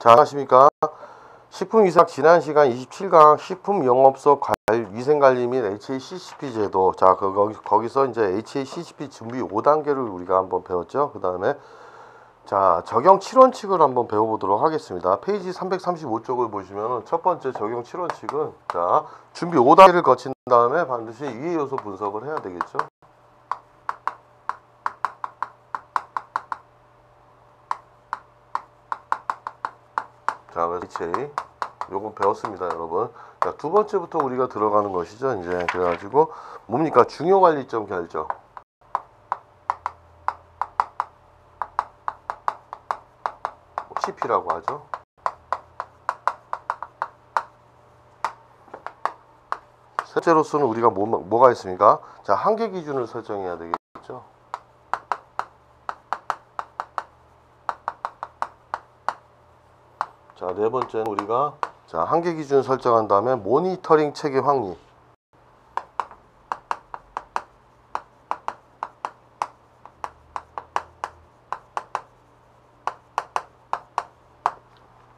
자, 안녕하십니까. 식품위생 지난 시간 27강 식품영업소 위생관리 및 HACCP 제도. 자, 거기서 이제 HACCP 준비 5단계를 우리가 한번 배웠죠. 그 다음에 자, 적용 7원칙을 한번 배워보도록 하겠습니다. 페이지 335쪽을 보시면 첫 번째 적용 7원칙은 자, 준비 5단계를 거친 다음에 반드시 위의 요소 분석을 해야 되겠죠. 자, 그래서 HA 요건 배웠습니다, 여러분. 자, 두 번째부터 우리가 들어가는 것이죠. 이제 그래가지고 뭡니까? 중요관리점 결정. CP라고 하죠. 셋째로서는 우리가 뭐가 있습니까? 자, 한계 기준을 설정해야 되겠죠. 자, 네 번째는 우리가 자, 한계 기준 설정한 다음에 모니터링 체계 확립.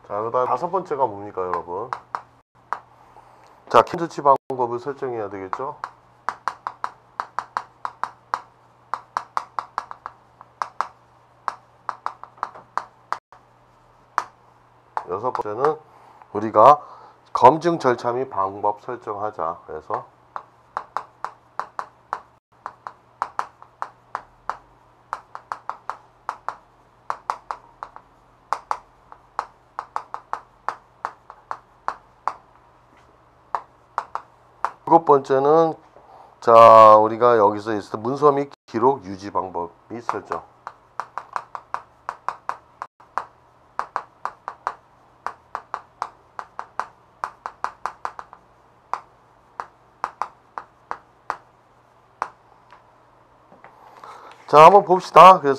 자, 그 다음 다섯 번째가 뭡니까, 여러분? 자, 캔조치 방법을 설정해야 되겠죠. 여섯 번째는 우리가 검증 절차 및 방법 설정하자. 그래서 일곱 번째는 자, 우리가 여기서 있을 때 문서 및 기록 유지 방법 및 설정. 자, 한번 봅시다. 그래서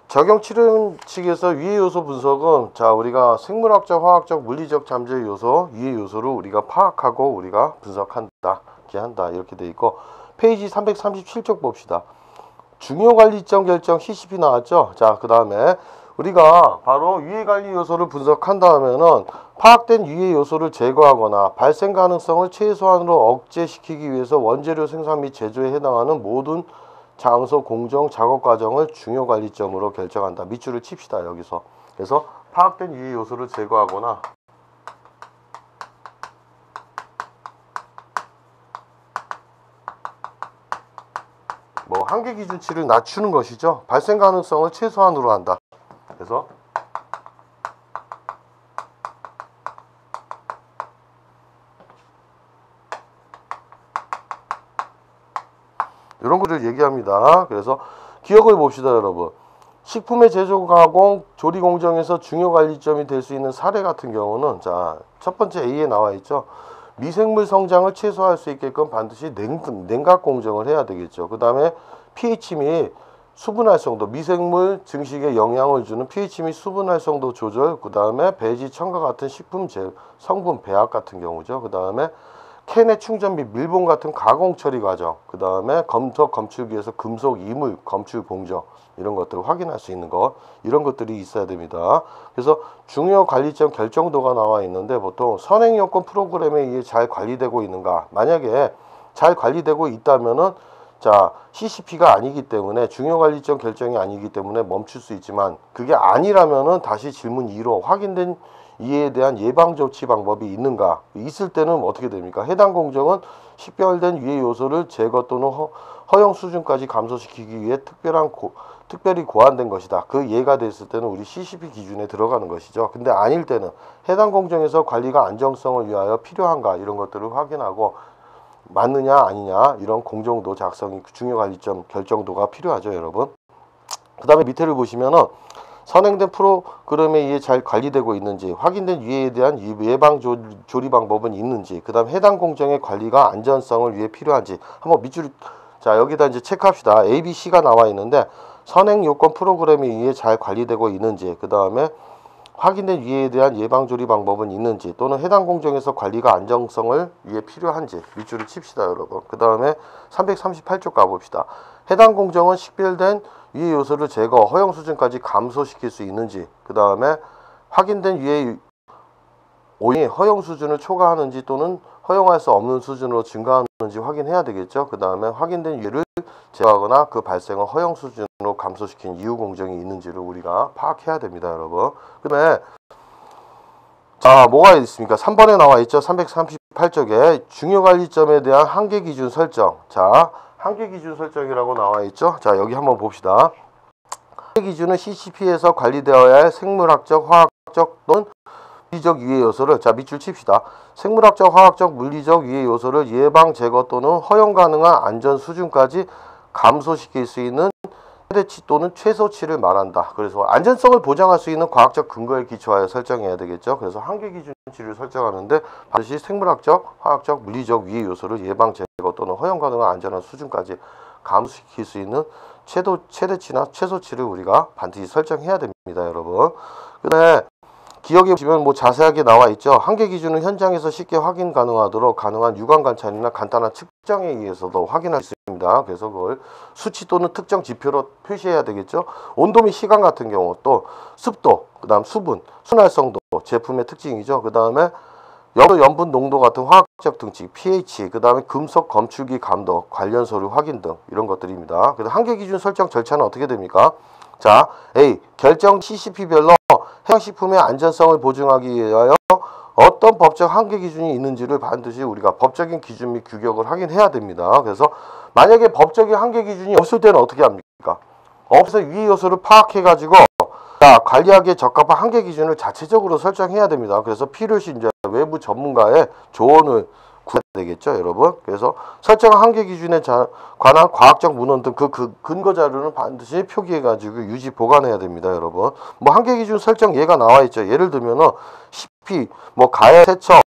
적용 7원칙에서 위의 요소 분석은 자, 우리가 생물학적, 화학적, 물리적 잠재 요소, 위의 요소를 우리가 파악하고 우리가 분석한다, 기한다 이렇게 돼 있고, 페이지 337쪽 봅시다. 중요관리점 결정 CCP 나왔죠. 자, 그 다음에 우리가 바로 위의 관리 요소를 분석한 다음에는 파악된 위의 요소를 제거하거나 발생 가능성을 최소한으로 억제시키기 위해서 원재료 생산 및 제조에 해당하는 모든 장소, 공정, 작업 과정을 중요관리점으로 결정한다. 밑줄을 칩시다, 여기서. 그래서 파악된 위의 요소를 제거하거나 뭐 한계 기준치를 낮추는 것이죠. 발생 가능성을 최소한으로 한다. 그래서 이런 것을 얘기합니다. 그래서 기억을 봅시다, 여러분. 식품의 제조, 가공, 조리 공정에서 중요 관리점이 될 수 있는 사례 같은 경우는 자, 첫 번째 A에 나와 있죠. 미생물 성장을 최소화할 수 있게끔 반드시 냉각 공정을 해야 되겠죠. 그 다음에 pH 및 수분 활성도, 미생물 증식에 영향을 주는 pH 및 수분 활성도 조절, 그 다음에 배지, 첨가 같은 식품 성분 배합 같은 경우죠. 그 다음에 캔의 충전 및 밀봉 같은 가공 처리 과정, 그 다음에 검석 검출기에서 금속 이물 검출 공정, 이런 것들을 확인할 수 있는 것, 이런 것들이 있어야 됩니다. 그래서 중요 관리점 결정도가 나와 있는데 보통 선행 요건 프로그램에 의해 잘 관리되고 있는가, 만약에 잘 관리되고 있다면은 자, CCP가 아니기 때문에 중요 관리점 결정이 아니기 때문에 멈출 수 있지만, 그게 아니라면은 다시 질문 2로 확인된 이에 대한 예방 조치 방법이 있는가, 있을 때는 어떻게 됩니까? 해당 공정은 식별된 위의 요소를 제거 또는 허용 수준까지 감소시키기 위해 특별히 고안된 것이다. 그 예가 됐을 때는 우리 CCP 기준에 들어가는 것이죠. 근데 아닐 때는 해당 공정에서 관리가 안정성을 위하여 필요한가, 이런 것들을 확인하고 맞느냐 아니냐, 이런 공정도 작성이 중요 관리점 결정도가 필요하죠, 여러분. 그 다음에 밑에를 보시면은 선행된 프로그램에 의해 잘 관리되고 있는지, 확인된 위해에 대한 예방 조리 방법은 있는지, 그 다음 해당 공정의 관리가 안전성을 위해 필요한지 한번 밑줄, 자, 여기다 이제 체크합시다. A, B, C가 나와 있는데 선행 요건 프로그램에 의해 잘 관리되고 있는지, 그 다음에 확인된 위해에 대한 예방 조리 방법은 있는지, 또는 해당 공정에서 관리가 안정성을 위해 필요한지 밑줄을 칩시다, 여러분. 그 다음에 338쪽 가봅시다. 해당 공정은 식별된 위의 요소를 제거, 허용 수준까지 감소시킬 수 있는지, 그 다음에 확인된 위의 오염이 허용 수준을 초과하는지 또는 허용할 수 없는 수준으로 증가하는지 확인해야 되겠죠. 그 다음에 확인된 위해를 제거하거나 그 발생을 허용 수준으로 감소시킨 이유 공정이 있는지를 우리가 파악해야 됩니다, 여러분. 그 다음에 자, 뭐가 있습니까? 3번에 나와 있죠. 338쪽에 중요관리점에 대한 한계기준 설정. 자, 한계기준 설정이라고 나와 있죠. 자, 여기 한번 봅시다. 한계기준은 CCP에서 관리되어야 할 생물학적, 화학적 또는 물리적 유해 요소를, 자, 밑줄 칩시다. 생물학적, 화학적, 물리적 유해 요소를 예방, 제거 또는 허용 가능한 안전 수준까지 감소시킬 수 있는 최대치 또는 최소치를 말한다. 그래서 안전성을 보장할 수 있는 과학적 근거에 기초하여 설정해야 되겠죠. 그래서 한계 기준치를 설정하는데 반드시 생물학적, 화학적, 물리적 위해 요소를 예방, 제거 또는 허용 가능한 안전한 수준까지 감소시킬 수 있는 최대치나 최소치를 우리가 반드시 설정해야 됩니다, 여러분. 그다음에 기억해 보시면 뭐 자세하게 나와 있죠. 한계 기준은 현장에서 쉽게 확인 가능하도록 가능한 유관 관찰이나 간단한 측정에 의해서도 확인할 수 있습니다. 그래서 그걸 수치 또는 특정 지표로 표시해야 되겠죠. 온도 및 시간 같은 경우, 또 습도, 그다음 수분, 순활성도, 제품의 특징이죠. 그다음에 염분 농도 같은 화학적 등식, pH, 그다음에 금속 검출기 감도, 관련 서류 확인 등 이런 것들입니다. 그래서 한계 기준 설정 절차는 어떻게 됩니까? 자, A. 결정 CCP별로 해양식품의 안전성을 보증하기 위하여 어떤 법적 한계 기준이 있는지를 반드시 우리가 법적인 기준 및 규격을 확인해야 됩니다. 그래서 만약에 법적인 한계 기준이 없을 때는 어떻게 합니까? 없어서 위의 요소를 파악해 가지고 자, 관리하기에 적합한 한계 기준을 자체적으로 설정해야 됩니다. 그래서 필요시 이제 외부 전문가의 조언을 구해야 되겠죠, 여러분. 그래서 설정한 한계 기준에 관한 과학적 문헌 등 그 근거 자료는 반드시 표기해 가지고 유지 보관해야 됩니다, 여러분. 뭐 한계 기준 설정 예가 나와 있죠. 예를 들면은 CP 뭐 가열 세척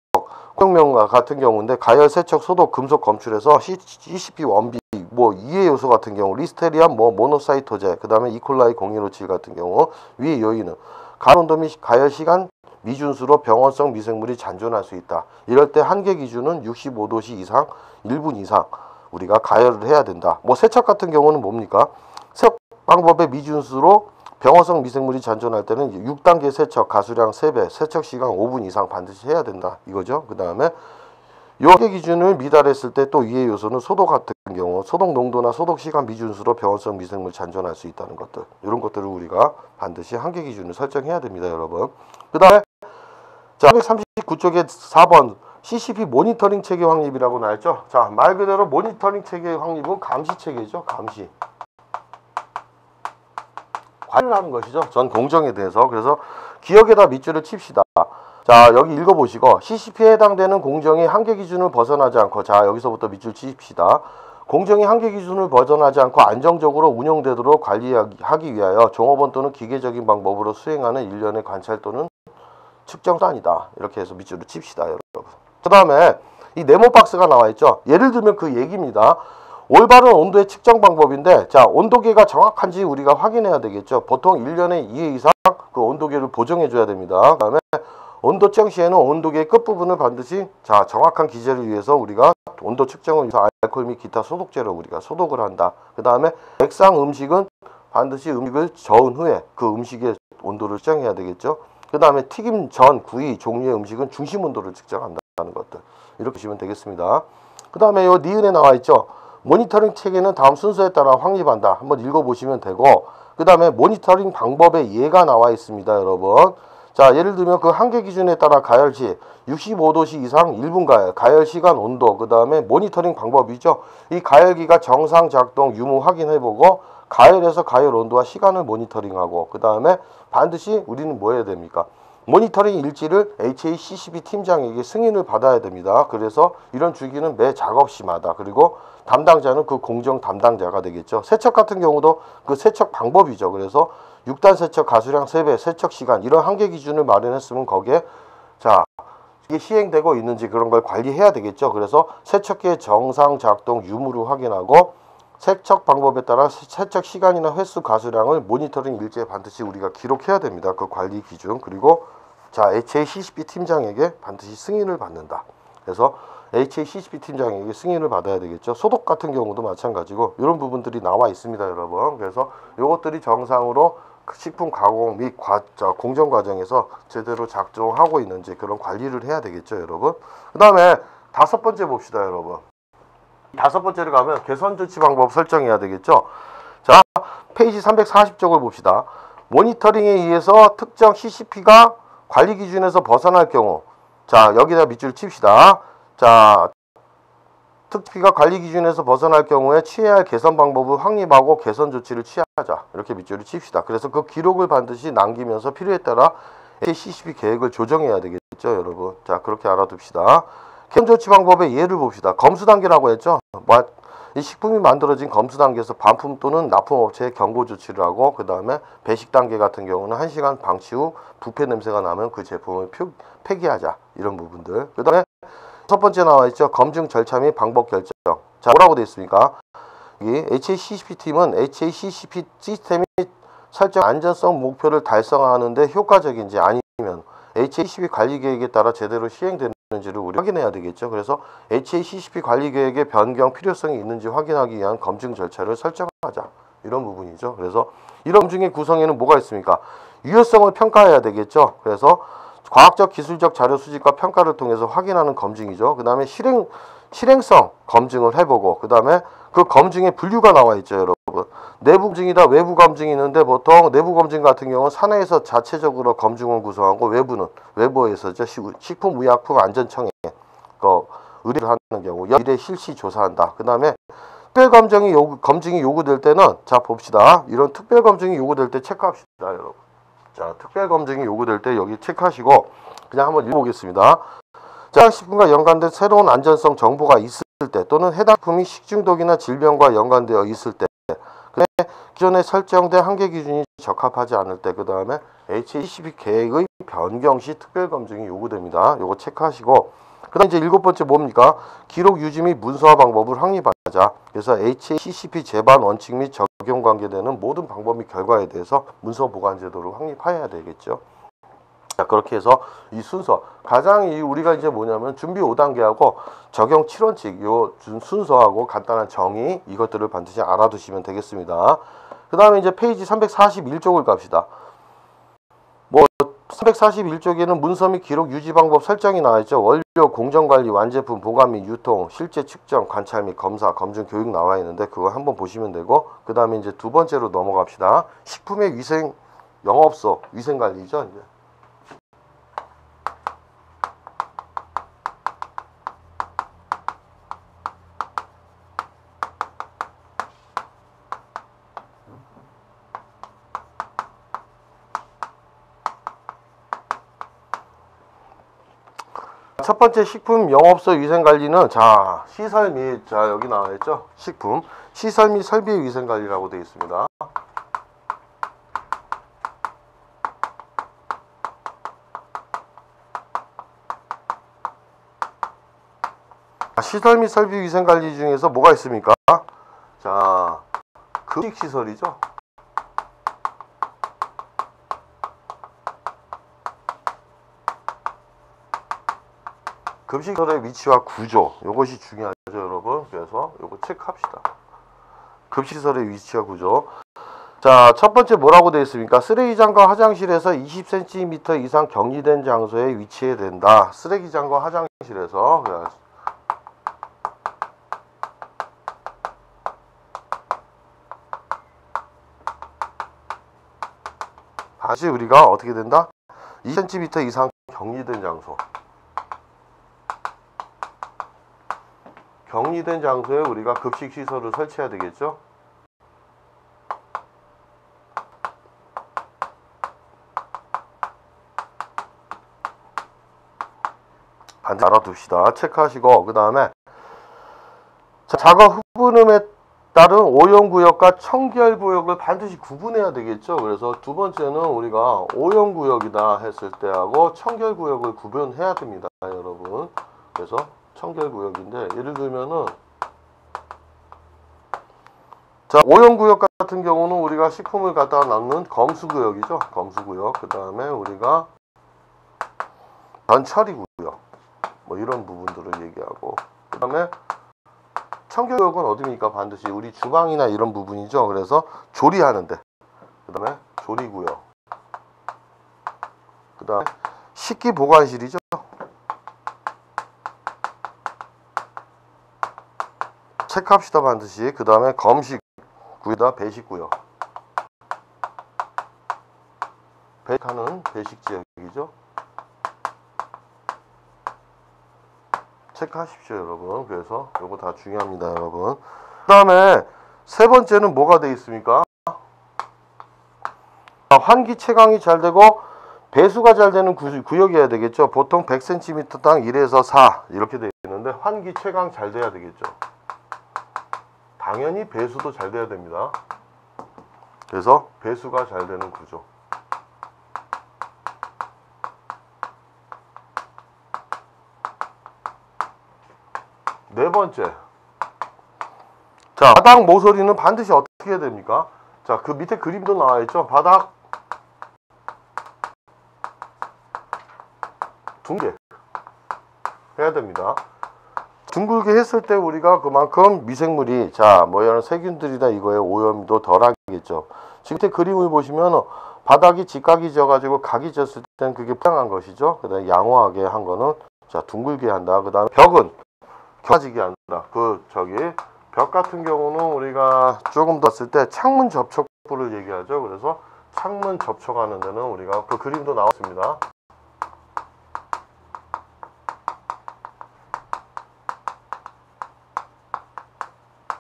공명과 같은 경우인데 가열 세척 소독 금속 검출에서 CCP 원비 뭐 이해 요소 같은 경우 리스테리아 뭐 모노사이토제 그다음에 이콜라이 0157 같은 경우 위의 요인은 가온도 및 가열 시간 미준수로 병원성 미생물이 잔존할 수 있다. 이럴 때 한계 기준은 65도씨 이상 1분 이상 우리가 가열을 해야 된다. 뭐 세척 같은 경우는 뭡니까? 세척 방법의 미준수로 병원성 미생물이 잔존할 때는 6단계 세척 가수량 3배, 세척 시간 5분 이상 반드시 해야 된다. 이거죠. 그 다음에 요 한계 기준을 미달했을 때 또 위의 요소는 소독 같은 경우 소독 농도나 소독 시간 미준수로 병원성 미생물 잔존할 수 있다는 것들, 이런 것들을 우리가 반드시 한계 기준을 설정해야 됩니다, 여러분. 그 다음에 자, 339쪽에 4번 CCP 모니터링 체계 확립이라고 나왔죠. 자, 말 그대로 모니터링 체계 확립은 감시 체계죠. 감시. 관리를 하는 것이죠. 전 공정에 대해서. 그래서 기억에다 밑줄을 칩시다. 자, 여기 읽어보시고 CCP에 해당되는 공정이 한계 기준을 벗어나지 않고, 자, 여기서부터 밑줄 칩시다. 공정이 한계 기준을 벗어나지 않고 안정적으로 운영되도록 관리하기 위하여 종업원 또는 기계적인 방법으로 수행하는 일련의 관찰 또는 측정단이다. 이렇게 해서 밑줄을 칩시다, 여러분. 그 다음에 이 네모 박스가 나와 있죠. 예를 들면 그 얘기입니다. 올바른 온도의 측정 방법인데, 자, 온도계가 정확한지 우리가 확인해야 되겠죠. 보통 1년에 2회 이상 그 온도계를 보정해 줘야 됩니다. 그 다음에 온도 측정 시에는 온도계의 끝부분을 반드시 자, 정확한 기재를 위해서 우리가 온도 측정을 위해서 알코올 및 기타 소독제로 우리가 소독을 한다. 그 다음에 액상 음식은 반드시 음식을 저은 후에 그 음식의 온도를 측정해야 되겠죠. 그 다음에 튀김 전 구이 종류의 음식은 중심 온도를 측정한다는 것들, 이렇게 보시면 되겠습니다. 그 다음에 요 니은에 나와 있죠. 모니터링 체계는 다음 순서에 따라 확립한다. 한번 읽어보시면 되고, 그 다음에 모니터링 방법의 예가 나와 있습니다, 여러분. 자, 예를 들면 그 한계 기준에 따라 가열시 65도씨 이상 1분 가열, 가열 시간 온도, 그 다음에 모니터링 방법이죠. 이 가열기가 정상 작동 유무 확인해보고 가열에서 가열 온도와 시간을 모니터링하고, 그 다음에 반드시 우리는 뭐 해야 됩니까? 모니터링 일지를 HACCP 팀장에게 승인을 받아야 됩니다. 그래서 이런 주기는 매 작업시마다, 그리고 담당자는 그 공정 담당자가 되겠죠. 세척 같은 경우도 그 세척 방법이죠. 그래서 6단 세척 가수량 3배, 세척 시간, 이런 한계 기준을 마련했으면 거기에 자, 이게 시행되고 있는지 그런 걸 관리해야 되겠죠. 그래서 세척기의 정상 작동 유무를 확인하고 세척 방법에 따라 세척 시간이나 횟수 가수량을 모니터링 일지에 반드시 우리가 기록해야 됩니다. 그 관리 기준. 그리고 자, HACCP 팀장에게 반드시 승인을 받는다. 그래서 HACCP 팀장에게 승인을 받아야 되겠죠. 소독 같은 경우도 마찬가지고 이런 부분들이 나와 있습니다, 여러분. 그래서 이것들이 정상으로 식품 가공 및 공정 과정에서 제대로 작동하고 있는지 그런 관리를 해야 되겠죠, 여러분. 그 다음에 5번째 봅시다, 여러분. 5번째를 가면 개선 조치 방법 설정해야 되겠죠. 자, 페이지 340쪽을 봅시다. 모니터링에 의해서 특정 CCP가 관리 기준에서 벗어날 경우, 자, 여기다 밑줄 칩시다. 자, 특피가 관리 기준에서 벗어날 경우에 취해야 할 개선 방법을 확립하고 개선 조치를 취하자. 이렇게 밑줄을 칩시다. 그래서 그 기록을 반드시 남기면서 필요에 따라 CCP 계획을 조정해야 되겠죠, 여러분. 자, 그렇게 알아둡시다. 개선 조치 방법의 예를 봅시다. 검수 단계라고 했죠. 이 식품이 만들어진 검수 단계에서 반품 또는 납품업체에 경고 조치를 하고, 그 다음에 배식 단계 같은 경우는 1시간 방치 후 부패 냄새가 나면 그 제품을 폐기하자. 이런 부분들. 그 다음에 첫 번째 나와 있죠. 검증 절차 및 방법 결정. 자, 뭐라고 되어 있습니까? 여기 HACCP 팀은 HACCP 시스템이 설정 안전성 목표를 달성하는데 효과적인지 아니면 HACCP 관리 계획에 따라 제대로 시행되는지를 우리 확인해야 되겠죠. 그래서 HACCP 관리 계획의 변경 필요성이 있는지 확인하기 위한 검증 절차를 설정하자. 이런 부분이죠. 그래서 이런 검증의 구성에는 뭐가 있습니까? 유효성을 평가해야 되겠죠. 그래서 과학적 기술적 자료 수집과 평가를 통해서 확인하는 검증이죠. 그 다음에 실행성 검증을 해보고, 그 다음에 그 검증의 분류가 나와 있죠, 여러분. 내부 검증이다, 외부 검증이 있는데, 보통 내부 검증 같은 경우는 사내에서 자체적으로 검증을 구성하고, 외부는 외부에서죠. 식품의약품안전청에 의뢰를 하는 경우 미래 실시 조사한다. 그 다음에 특별 검증이 요구될 때는, 자, 봅시다. 이런 특별 검증이 요구될 때 체크합시다, 여러분. 자, 특별 검증이 요구될 때 여기 체크하시고 그냥 한번 읽어보겠습니다. 자, 식품과 연관된 새로운 안전성 정보가 있을 때, 또는 해당 식품이 식중독이나 질병과 연관되어 있을 때, 기존에 설정된 한계 기준이 적합하지 않을 때, 그 다음에 HACCP 계획의 변경 시 특별 검증이 요구됩니다. 요거 체크하시고, 그 다음 이제 7번째 뭡니까? 기록 유지 및 문서화 방법을 확립하자. 그래서 HACCP 제반 원칙 및 적용 관계되는 모든 방법 및 결과에 대해서 문서 보관 제도를 확립해야 되겠죠. 자, 그렇게 해서 이 순서, 가장 우리가 이제 뭐냐면 준비 5단계하고 적용 7원칙 요 순서하고 간단한 정의, 이것들을 반드시 알아두시면 되겠습니다. 그 다음에 이제 페이지 341쪽을 갑시다. 341쪽에는 문서 및 기록 유지 방법 설정이 나와 있죠. 원료, 공정관리, 완제품, 보관 및 유통, 실제 측정, 관찰 및 검사, 검증, 교육 나와 있는데 그거 한번 보시면 되고, 그 다음에 이제 2번째로 넘어갑시다. 식품의 위생, 영업소, 위생관리죠. 이제. 첫 번째 식품 영업소 위생관리는, 자, 시설 및, 자, 여기 나와 있죠. 식품 시설 및 설비 위생관리라고 되어 있습니다. 시설 및 설비 위생관리 중에서 뭐가 있습니까? 자, 급식시설이죠. 급식시설의 위치와 구조, 이것이 중요하죠, 여러분. 그래서 이거 체크합시다. 급식시설의 위치와 구조. 자, 첫 번째 뭐라고 되어 있습니까? 쓰레기장과 화장실에서 20cm 이상 격리된 장소에 위치해야 된다. 쓰레기장과 화장실에서. 다시 우리가 어떻게 된다? 20cm 이상 격리된 장소. 격리된 장소에 우리가 급식시설을 설치해야 되겠죠. 반드시 알아둡시다. 체크하시고, 그 다음에 작업 흡음에 따른 오염구역과 청결구역을 반드시 구분해야 되겠죠. 그래서 두 번째는 우리가 오염구역이다 했을 때하고 청결구역을 구분해야 됩니다, 여러분. 그래서 청결구역인데, 예를 들면은, 자, 오염구역 같은 경우는 우리가 식품을 갖다가 넣는 검수구역이죠. 검수구역. 그 다음에 우리가 전처리구역, 뭐 이런 부분들을 얘기하고, 그 다음에 청결구역은 어디입니까? 반드시 우리 주방이나 이런 부분이죠. 그래서 조리하는데, 그 다음에 조리고요. 그 다음에 식기 보관실이죠. 체크합시다 반드시. 그 다음에 검식 구에다 배식구요. 배식하는 배식 지역이죠. 체크하십시오 여러분. 그래서 이거 다 중요합니다 여러분. 그 다음에 세 번째는 뭐가 되어 있습니까? 환기 채광이 잘 되고 배수가 잘 되는 구역이어야 되겠죠. 보통 100cm당 1에서 4 이렇게 되어 있는데 환기 채광 잘 돼야 되겠죠. 당연히 배수도 잘 돼야 됩니다. 그래서 배수가 잘 되는 구조. 네 번째, 자 바닥 모서리는 반드시 어떻게 해야 됩니까? 자 그 밑에 그림도 나와 있죠. 바닥 둥게 해야 됩니다. 둥글게 했을 때 우리가 그만큼 미생물이 뭐 이런 세균들이나 이거에 오염도 덜 하겠죠. 지금 밑에 그림을 보시면 바닥이 직각이 져가지고 각이 졌을 때는 그게 불량한 것이죠. 그 다음에 양호하게 한 거는 자 둥글게 한다. 그 다음에 벽은 켜지게 한다. 벽 같은 경우는 우리가 조금 더 쓸 때 창문 접촉부를 얘기하죠. 그래서 창문 접촉하는 데는 우리가 그 그림도 나왔습니다.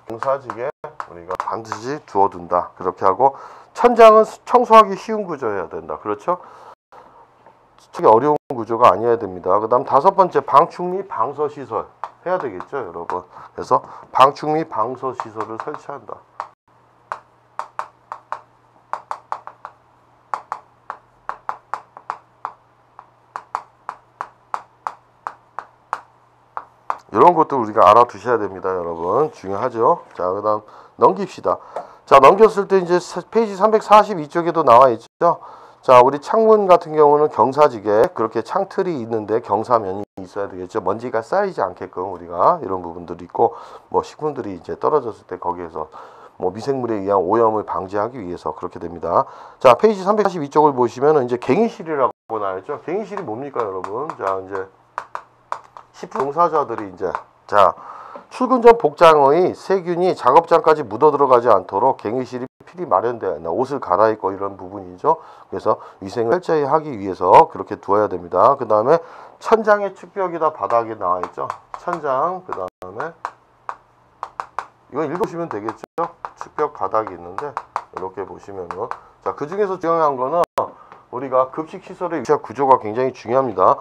경사지게 우리가 반드시 두어둔다. 그렇게 하고 천장은 청소하기 쉬운 구조여야 된다. 그렇죠? 되게 어려운 구조가 아니어야 됩니다. 그 다음 다섯 번째, 방충 및 방서 시설 해야 되겠죠 여러분. 그래서 방충 및 방서 시설을 설치한다. 이런 것도 우리가 알아두셔야 됩니다 여러분. 중요하죠. 자 그 다음 넘깁시다. 자 넘겼을 때 이제 페이지 342쪽에도 나와 있죠. 자 우리 창문 같은 경우는 경사지게 그렇게 창틀이 있는데 경사면이 있어야 되겠죠. 먼지가 쌓이지 않게끔 우리가 이런 부분들이 있고 뭐 식품들이 이제 떨어졌을 때 거기에서 뭐 미생물에 의한 오염을 방지하기 위해서 그렇게 됩니다. 자 페이지 342쪽을 보시면 이제 갱이실이라고 나와있죠. 갱이실이 뭡니까 여러분? 자 이제 식품 종사자들이 이제 자 출근 전 복장의 세균이 작업장까지 묻어 들어가지 않도록 갱이실이 필히 마련되어 옷을 갈아입고 이런 부분이죠. 그래서 위생을 철저히 하기 위해서 그렇게 두어야 됩니다. 그 다음에 천장의 축벽이다 바닥에 나와 있죠. 천장 그 다음에 이건 읽으시면 되겠죠. 축벽 바닥이 있는데 이렇게 보시면은 자 그 중에서 중요한 거는 우리가 급식 시설의 위치와 구조가 굉장히 중요합니다.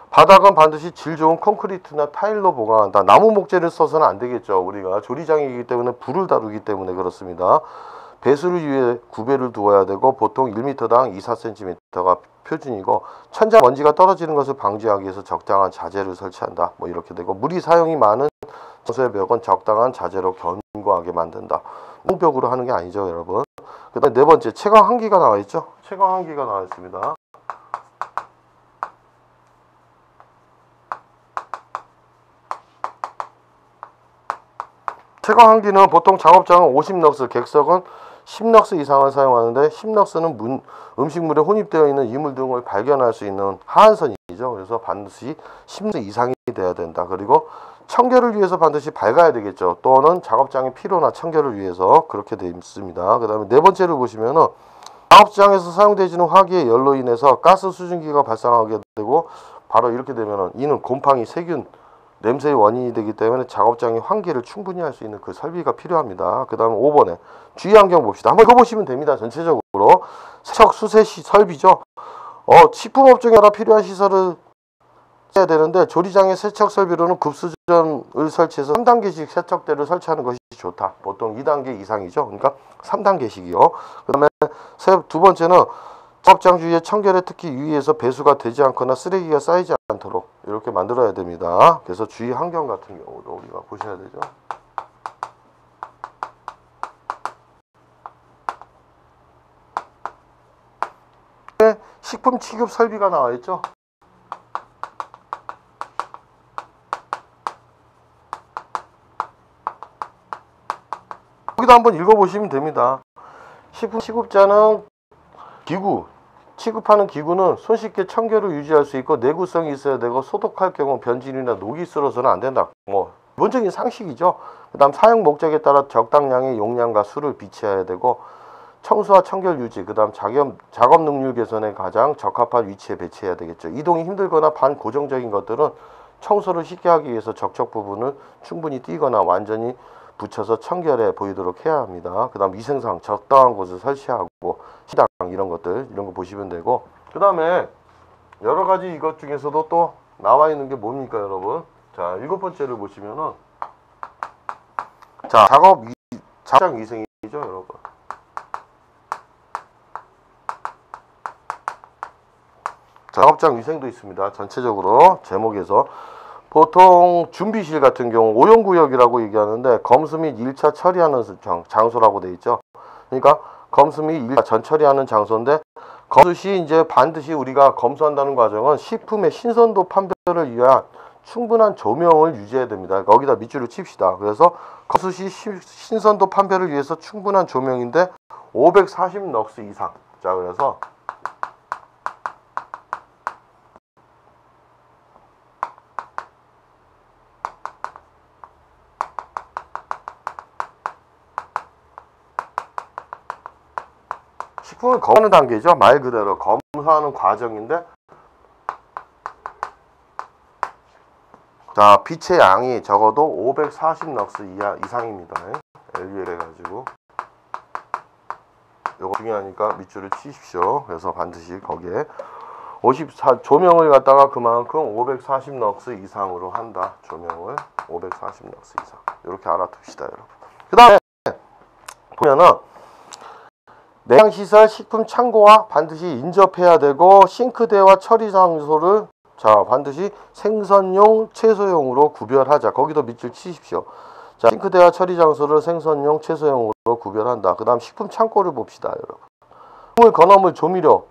바닥은 반드시 질 좋은 콘크리트나 타일로 보강한다. 나무 목재를 써서는 안 되겠죠. 우리가 조리장이기 때문에 불을 다루기 때문에 그렇습니다. 배수를 위해 구배를 두어야 되고 보통 1m당 2-4cm가 표준이고 천장 먼지가 떨어지는 것을 방지하기 위해서 적당한 자재를 설치한다. 뭐 이렇게 되고 물이 사용이 많은 정서의 벽은 적당한 자재로 견고하게 만든다. 벽으로 하는 게 아니죠 여러분. 그 다음에 네 번째 채광 환기가 나와 있죠. 채광 환기가 나와 있습니다. 채광 환기는 보통 작업장은 50럭스, 객석은 10럭스 이상을 사용하는데 10럭스는 음식물에 혼입되어 있는 이물 등을 발견할 수 있는 하한선이죠. 그래서 반드시 10럭스 이상이 돼야 된다. 그리고 청결을 위해서 반드시 밝아야 되겠죠. 또는 작업장의 피로나 청결을 위해서 그렇게 되어 있습니다. 그 다음에 네 번째를 보시면은 작업장에서 사용되지는 화기의 열로 인해서 가스 수증기가 발생하게 되고 바로 이렇게 되면은 이는 곰팡이, 세균, 냄새의 원인이 되기 때문에 작업장의 환기를 충분히 할 수 있는 그 설비가 필요합니다. 그 다음에 5번에 주의환경 봅시다. 한번 읽어보시면 됩니다. 전체적으로 세척 수세 설비죠. 식품업종에 따라 필요한 시설을 해야 되는데 조리장의 세척 설비로는 급수전을 설치해서 3단계씩 세척대를 설치하는 것이 좋다. 보통 2단계 이상이죠. 그러니까 3단계씩이요. 그 다음에 두 번째는 작업장 주위의 청결에 특히 유의해서 배수가 되지 않거나 쓰레기가 쌓이지 않도록 이렇게 만들어야 됩니다. 그래서 주위 환경 같은 경우도 우리가 보셔야 되죠. 식품 취급 설비가 나와 있죠. 여기도 한번 읽어보시면 됩니다. 식품 취급자는 기구 취급하는 기구는 손쉽게 청결을 유지할 수 있고 내구성이 있어야 되고 소독할 경우 변질이나 녹이 쓸어서는 안 된다. 뭐 기본적인 상식이죠. 그 다음 사용 목적에 따라 적당량의 용량과 수를 비치해야 되고 청소와 청결 유지, 그 다음 작업 능률 개선에 가장 적합한 위치에 배치해야 되겠죠. 이동이 힘들거나 반고정적인 것들은 청소를 쉽게 하기 위해서 적적 부분을 충분히 띄거나 완전히 붙여서 청결해 보이도록 해야 합니다. 그 다음 위생상 적당한 곳을 설치하고 시당 이런 것들 이런 거 보시면 되고, 그 다음에 여러 가지 이것 중에서도 또 나와 있는 게 뭡니까 여러분? 자, 7번째를 보시면은 자, 작업장 위생이죠 여러분. 작업장 위생도 있습니다. 전체적으로 제목에서 보통 준비실 같은 경우 오용구역이라고 얘기하는데 검수 및 1차 처리하는 장소라고 되어 있죠. 그러니까 검수 및 1차 전 처리하는 장소인데, 검수 시 이제 반드시 우리가 검수한다는 과정은 식품의 신선도 판별을 위한 충분한 조명을 유지해야 됩니다. 거기다 밑줄을 칩시다. 그래서 검수 시 신선도 판별을 위해서 충분한 조명인데 540 럭스 이상. 자, 그래서 식품을 검수하는 단계죠. 말 그대로 검수하는 과정인데, 자, 빛의 양이 적어도 540 럭스 이상입니다. LUL 해가지고 요거 중요하니까 밑줄을 치십시오. 그래서 반드시 거기에 조명을 갖다가 그만큼 540 럭스 이상으로 한다. 조명을 540 럭스 이상. 이렇게 알아둡시다 여러분. 그 다음에 보면은 내장시설 식품 창고와 반드시 인접해야 되고, 싱크대와 처리 장소를 자 반드시 생선용 채소용으로 구별하자. 거기도 밑줄 치십시오. 자, 싱크대와 처리 장소를 생선용 채소용으로 구별한다. 그 다음 식품 창고를 봅시다 여러분. 물, 건어물, 조미료,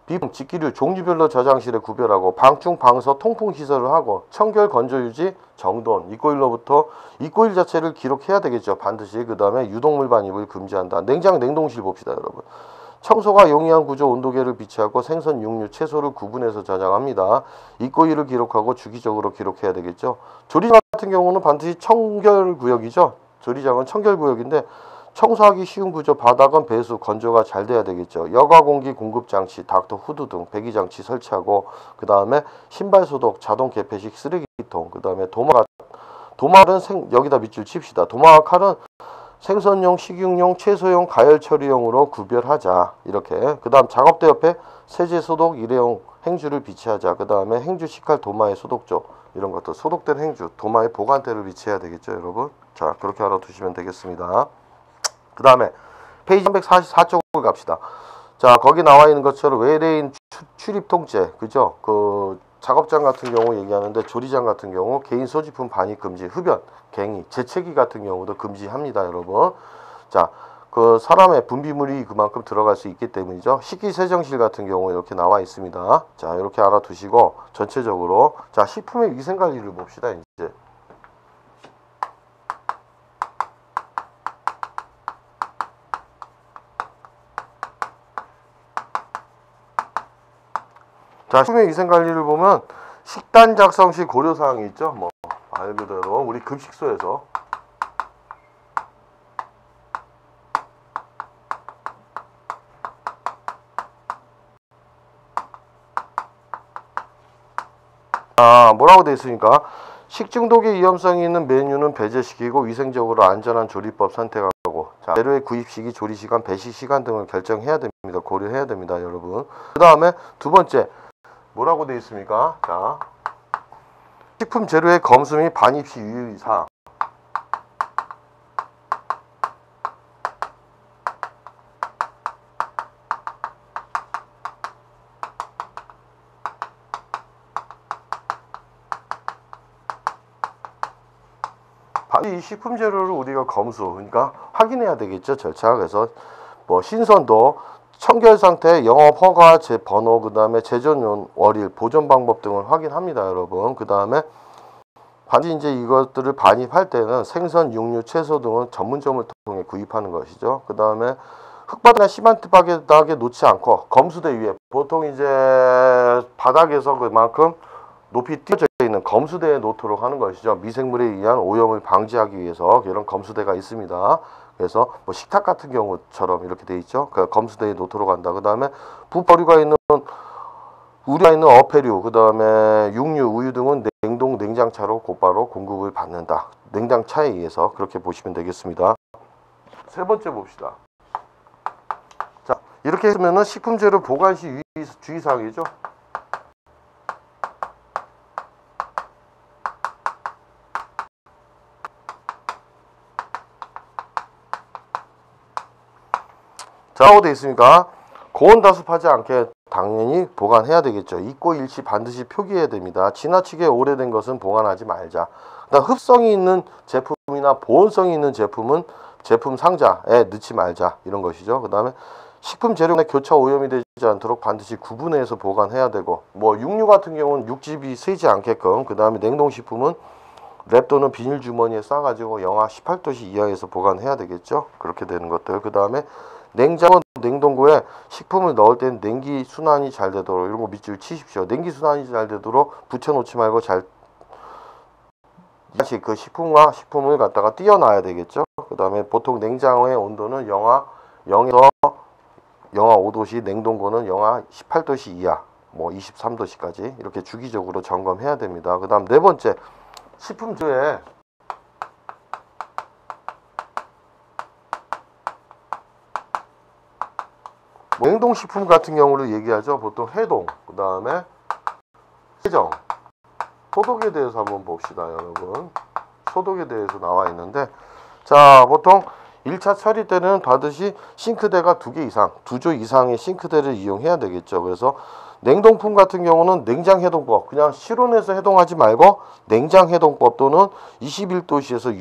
비품, 직기류 종류별로 저장실에 구별하고 방충, 방서, 통풍 시설을 하고 청결, 건조 유지, 정돈, 입고일로부터 입고일 자체를 기록해야 되겠죠. 반드시. 그 다음에 유독물 반입을 금지한다. 냉장, 냉동실 봅시다 여러분. 청소가 용이한 구조 온도계를 비치하고 생선, 육류, 채소를 구분해서 저장합니다. 입고일을 기록하고 주기적으로 기록해야 되겠죠. 조리장 같은 경우는 반드시 청결구역이죠. 조리장은 청결구역인데 청소하기 쉬운 구조, 바닥은 배수, 건조가 잘 돼야 되겠죠. 여가 공기 공급 장치, 닥터 후드 등 배기 장치 설치하고, 그 다음에 신발 소독, 자동 개폐식 쓰레기통, 그 다음에 도마는 여기다 밑줄 칩시다. 도마와 칼은 생선용, 식용용, 채소용, 가열 처리용으로 구별하자. 이렇게. 그 다음 작업대 옆에 세제 소독, 일회용 행주를 비치하자. 그 다음에 행주, 식칼, 도마의 소독조 이런 것들, 소독된 행주, 도마의 보관대를 비치해야 되겠죠 여러분. 자, 그렇게 알아두시면 되겠습니다. 그 다음에 페이지 344쪽을 갑시다. 자, 거기 나와 있는 것처럼 외래인 출입 통제, 그죠? 그 작업장 같은 경우 얘기하는데, 조리장 같은 경우 개인 소지품 반입 금지, 흡연, 갱이, 재채기 같은 경우도 금지합니다 여러분. 자, 그 사람의 분비물이 그만큼 들어갈 수 있기 때문이죠. 식기세정실 같은 경우 이렇게 나와 있습니다. 자, 이렇게 알아두시고 전체적으로 자, 식품의 위생관리를 봅시다 이제. 자, 식품의 위생관리를 보면 식단 작성 시 고려사항이 있죠. 뭐 말 그대로 우리 급식소에서 뭐라고 되어 있으니까 식중독의 위험성이 있는 메뉴는 배제시키고 위생적으로 안전한 조리법 선택하고, 자, 재료의 구입 시기, 조리 시간, 배식 시간 등을 결정해야 됩니다. 고려해야 됩니다 여러분. 그 다음에 두 번째 뭐라고 되어 있습니까? 자, 식품 재료의 검수 및 반입 시 유의사항. 이 식품 재료를 우리가 검수, 그러니까 확인해야 되겠죠 절차. 그래서 뭐 신선도, 청결 상태, 영업 허가 번호, 그 다음에 제조년, 월일, 보존 방법 등을 확인합니다 여러분. 그 다음에 반드시 이제 이것들을 반입할 때는 생선, 육류, 채소 등은 전문점을 통해 구입하는 것이죠. 그 다음에 흙바닥이나 시멘트 바닥에 놓지 않고 검수대 위에, 보통 이제 바닥에서 그만큼 높이 띄어져 있는 검수대에 놓도록 하는 것이죠. 미생물에 의한 오염을 방지하기 위해서 이런 검수대가 있습니다. 그래서 뭐 식탁 같은 경우처럼 이렇게 돼 있죠. 그 검수대에 놓도록 한다. 그 다음에 부포류가 있는 우류가 있는 어패류, 그 다음에 육류, 우유 등은 냉동 냉장차로 곧바로 공급을 받는다. 냉장차에 의해서 그렇게 보시면 되겠습니다. 세 번째 봅시다. 자, 이렇게 했으면은 식품재료 보관 시 주의사항이죠. 자, 뭐가 되어 있습니까? 고온다습하지 않게 당연히 보관해야 되겠죠. 입고 일시 반드시 표기해야 됩니다. 지나치게 오래된 것은 보관하지 말자. 그다음 흡성이 있는 제품이나 보온성이 있는 제품은 제품 상자에 넣지 말자, 이런 것이죠. 그 다음에 식품 재료의 교차 오염이 되지 않도록 반드시 구분해서 보관해야 되고, 뭐 육류 같은 경우는 육즙이 새지 않게끔, 그 다음에 냉동식품은 랩 또는 비닐 주머니에 싸가지고 영하 18도씨 이하에서 보관해야 되겠죠. 그렇게 되는 것들. 그 다음에 냉장고, 냉동고에 식품을 넣을 때는 냉기 순환이 잘 되도록 이런 거 밑줄 치십시오. 냉기 순환이 잘 되도록 붙여놓지 말고 잘 다시 그 식품을 갖다가 띄어놔야 되겠죠. 그 다음에 보통 냉장고의 온도는 영하 0에서 영하 5도씨, 냉동고는 영하 18도씨 이하, 뭐 23도씨까지 이렇게 주기적으로 점검해야 됩니다. 그 다음 네 번째, 식품주에 냉동식품 같은 경우를 얘기하죠. 보통 해동, 그 다음에 세정, 소독에 대해서 한번 봅시다, 여러분. 소독에 대해서 나와 있는데, 자, 보통 1차 처리 때는 반드시 싱크대가 2개 이상, 2조 이상의 싱크대를 이용해야 되겠죠. 그래서 냉동품 같은 경우는 냉장해동법, 그냥 실온에서 해동하지 말고 냉장해동법 또는 21도씨에서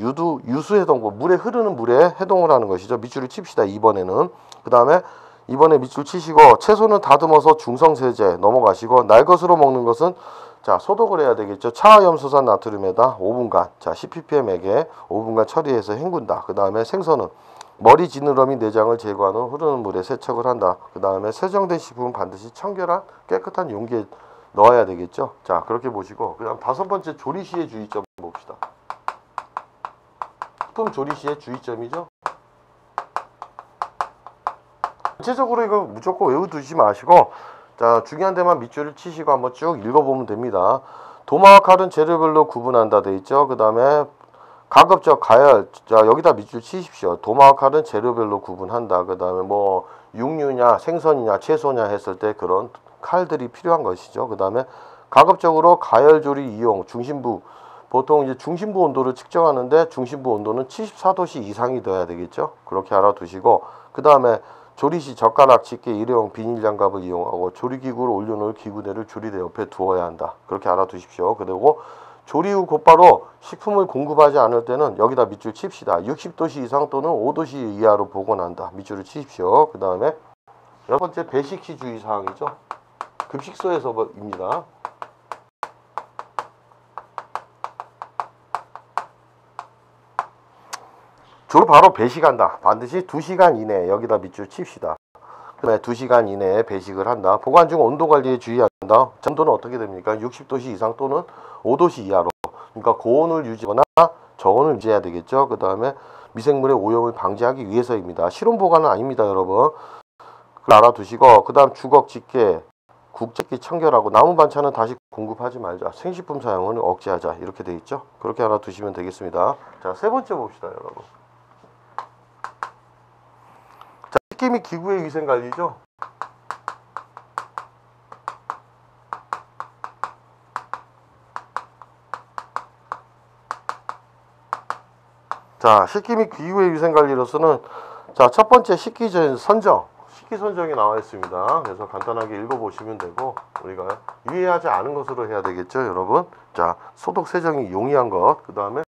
유수해동법, 물에 흐르는 물에 해동을 하는 것이죠. 밑줄을 칩시다, 이번에는. 그 다음에 이번에 밑줄 치시고, 채소는 다듬어서 중성세제 넘어가시고, 날 것으로 먹는 것은 자, 소독을 해야 되겠죠. 차염소산 나트륨에다 5분간, 자, 10ppm에게 5분간 처리해서 헹군다. 그 다음에 생선은 머리, 지느러미, 내장을 제거한 후 흐르는 물에 세척을 한다. 그 다음에 세정된 식품은 반드시 청결한 깨끗한 용기에 넣어야 되겠죠. 자, 그렇게 보시고, 그 다음 다섯 번째, 조리 시의 주의점 봅시다. 식품 조리 시의 주의점이죠. 전체적으로 이거 무조건 외워두지 마시고, 자, 중요한 데만 밑줄을 치시고 한번 쭉 읽어보면 됩니다. 도마와 칼은 재료별로 구분한다 돼 있죠. 그 다음에 가급적 가열, 자, 여기다 밑줄 치십시오. 도마와 칼은 재료별로 구분한다. 그 다음에 뭐 육류냐 생선이냐 채소냐 했을 때 그런 칼들이 필요한 것이죠. 그 다음에 가급적으로 가열조리 이용, 중심부, 보통 이제 중심부 온도를 측정하는데 중심부 온도는 74도씨 이상이 돼야 되겠죠. 그렇게 알아두시고, 그 다음에 조리시 젓가락, 집게, 일회용 비닐 장갑을 이용하고 조리기구를 올려놓을 기구대를 조리대 옆에 두어야 한다. 그렇게 알아두십시오. 그리고 조리 후 곧바로 식품을 공급하지 않을 때는 여기다 밑줄 칩시다. 60도씨 이상 또는 5도씨 이하로 보관한다. 밑줄을 치십시오. 그 다음에 여섯 번째, 배식 시 주의사항이죠. 급식소에서입니다. 조리 바로 배식한다. 반드시 2시간 이내에 여기다 밑줄 칩시다. 그다음에 2시간 이내에 배식을 한다. 보관 중 온도 관리에 주의한다. 온도는 어떻게 됩니까? 60도씨 이상 또는 5도씨 이하로. 그러니까 고온을 유지하거나 저온을 유지해야 되겠죠. 그 다음에 미생물의 오염을 방지하기 위해서입니다. 실온 보관은 아닙니다, 여러분. 그걸 알아두시고, 그 다음 주걱, 집게, 국제기 청결하고 남은 반찬은 다시 공급하지 말자. 생식품 사용은 억제하자. 이렇게 돼 있죠. 그렇게 알아두시면 되겠습니다. 자, 세 번째 봅시다, 여러분. 식기 및 기구의 위생관리죠. 자, 식기 및 기구의 위생관리로서는, 자, 첫 번째 식기 전 선정, 식기 선정이 나와 있습니다. 그래서 간단하게 읽어보시면 되고, 우리가 유의하지 않은 것으로 해야 되겠죠, 여러분. 자, 소독 세정이 용이한 것, 그 다음에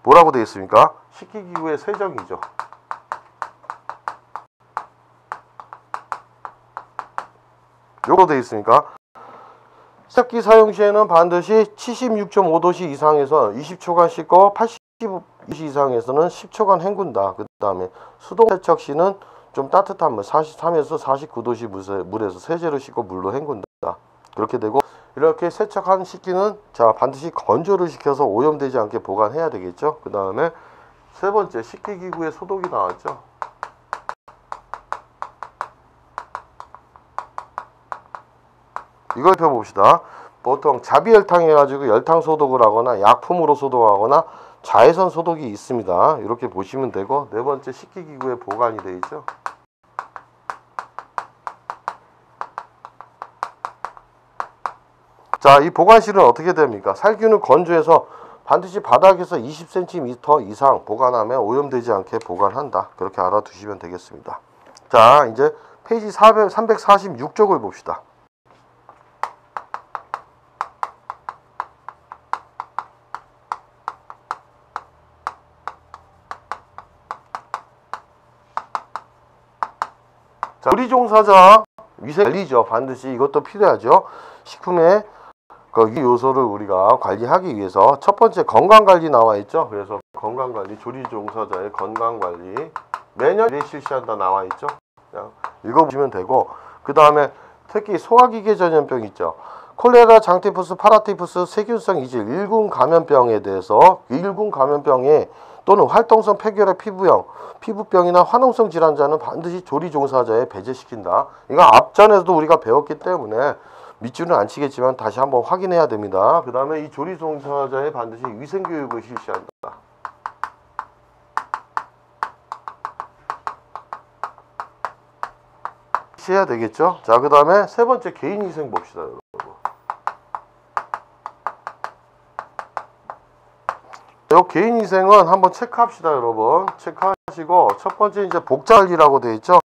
뭐라고 되어 있습니까? 식기 기구의 세정이죠. 요거 되어 있으니까, 세척기 사용 시에는 반드시 76.5도씨 이상에서 20초간 씻고 80도씨 이상에서는 10초간 헹군다. 그 다음에 수동 세척 시는 좀 따뜻한 물 43에서 49도씨 물에서 세제로 씻고 물로 헹군다. 그렇게 되고 이렇게 세척한 식기는 자 반드시 건조를 시켜서 오염되지 않게 보관해야 되겠죠. 그 다음에 세 번째 식기기구의 소독이 나왔죠. 이걸 펴봅시다. 보통 자비열탕 해가지고 열탕 소독을 하거나 약품으로 소독하거나 자외선 소독이 있습니다. 이렇게 보시면 되고 네 번째 식기기구에 보관이 되어 있죠. 자, 이 보관실은 어떻게 됩니까? 살균을 건조해서 반드시 바닥에서 20cm 이상 보관하면 오염되지 않게 보관한다. 그렇게 알아두시면 되겠습니다. 자, 이제 페이지 346쪽을 봅시다. 자, 조리 종사자 위생 관리죠. 반드시 이것도 필요하죠. 식품의 그 요소를 우리가 관리하기 위해서 첫 번째 건강관리 나와 있죠. 그래서 건강관리, 조리 종사자의 건강관리 매년 실시한다 나와 있죠. 그냥 읽어보시면 되고 그 다음에 특히 소화기계 전염병 있죠. 콜레라, 장티푸스, 파라티푸스, 세균성 이질, 1군 감염병에 대해서 1군 감염병에 또는 활동성 폐결핵 피부병이나 화농성 질환자는 반드시 조리 종사자에 배제시킨다. 이거 앞전에도 우리가 배웠기 때문에 밑줄은 안 치겠지만 다시 한번 확인해야 됩니다. 그 다음에 이 조리 종사자에 반드시 위생교육을 실시한다. 해야 되겠죠. 자, 그 다음에 세 번째 개인위생 봅시다, 여러분. 요 개인위생은 한번 체크합시다, 여러분. 체크하시고 첫 번째 이제 복장관리라고 되어 있죠.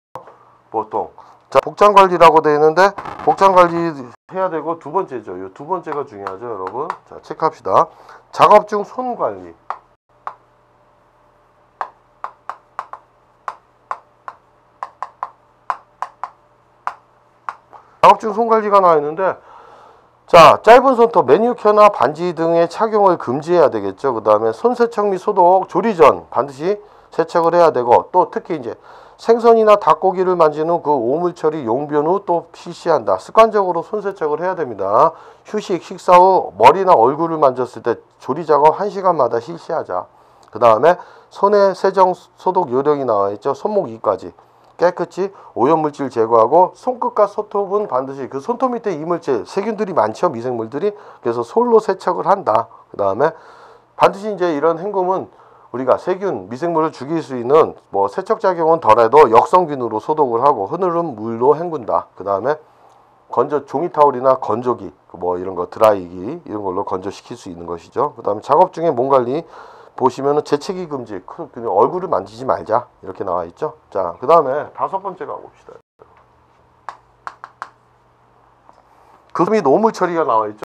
보통 자 복장관리라고 되어 있는데 복장관리 해야 되고 두 번째죠. 요 두 번째가 중요하죠, 여러분. 자, 체크합시다. 작업 중 손관리. 작업 중 손관리가 나와 있는데 자, 짧은 손톱, 매니큐어나 반지 등의 착용을 금지해야 되겠죠. 그 다음에 손세척 및 소독, 조리 전 반드시 세척을 해야 되고 또 특히 이제 생선이나 닭고기를 만진 후 그 오물 처리 용변 후 또 실시한다. 습관적으로 손세척을 해야 됩니다. 휴식, 식사 후 머리나 얼굴을 만졌을 때 조리 작업 1시간마다 실시하자. 그 다음에 손의 세정 소독 요령이 나와 있죠. 손목 위까지 깨끗이 오염물질 제거하고 손끝과 손톱은 반드시 그 손톱 밑에 이물질 세균들이 많죠. 미생물들이. 그래서 솔로 세척을 한다. 그 다음에 반드시 이제 이런 헹굼은 우리가 세균 미생물을 죽일 수 있는 뭐 세척작용은 덜해도 역성균으로 소독을 하고 흐르는 물로 헹군다. 그 다음에 건조 종이타올이나 건조기 뭐 이런 거 드라이기 이런 걸로 건조시킬 수 있는 것이죠. 그 다음에 작업 중에 몸 관리 보시면은 재채기 금지, 얼굴을 만지지 말자 이렇게 나와 있죠. 자, 그 다음에 다섯 번째 가봅시다. 그 및 오물 처리가 나와 있죠.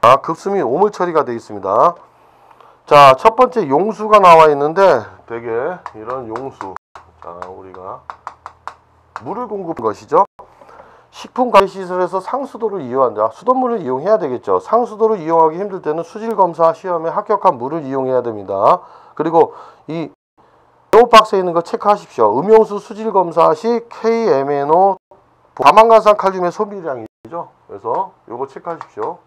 자, 급수 및 오물 처리가 되어 있습니다. 자, 첫 번째 용수가 나와 있는데 되게 이런 용수. 자, 우리가 물을 공급한 것이죠. 식품관리시설에서 상수도를 이용한다. 수돗물을 이용해야 되겠죠. 상수도를 이용하기 힘들 때는 수질검사 시험에 합격한 물을 이용해야 됩니다. 그리고 이 메모박스에 있는 거 체크하십시오. 음용수 수질검사 시 KMNO 다만간산 칼륨의 소비량이죠. 그래서 요거 체크하십시오.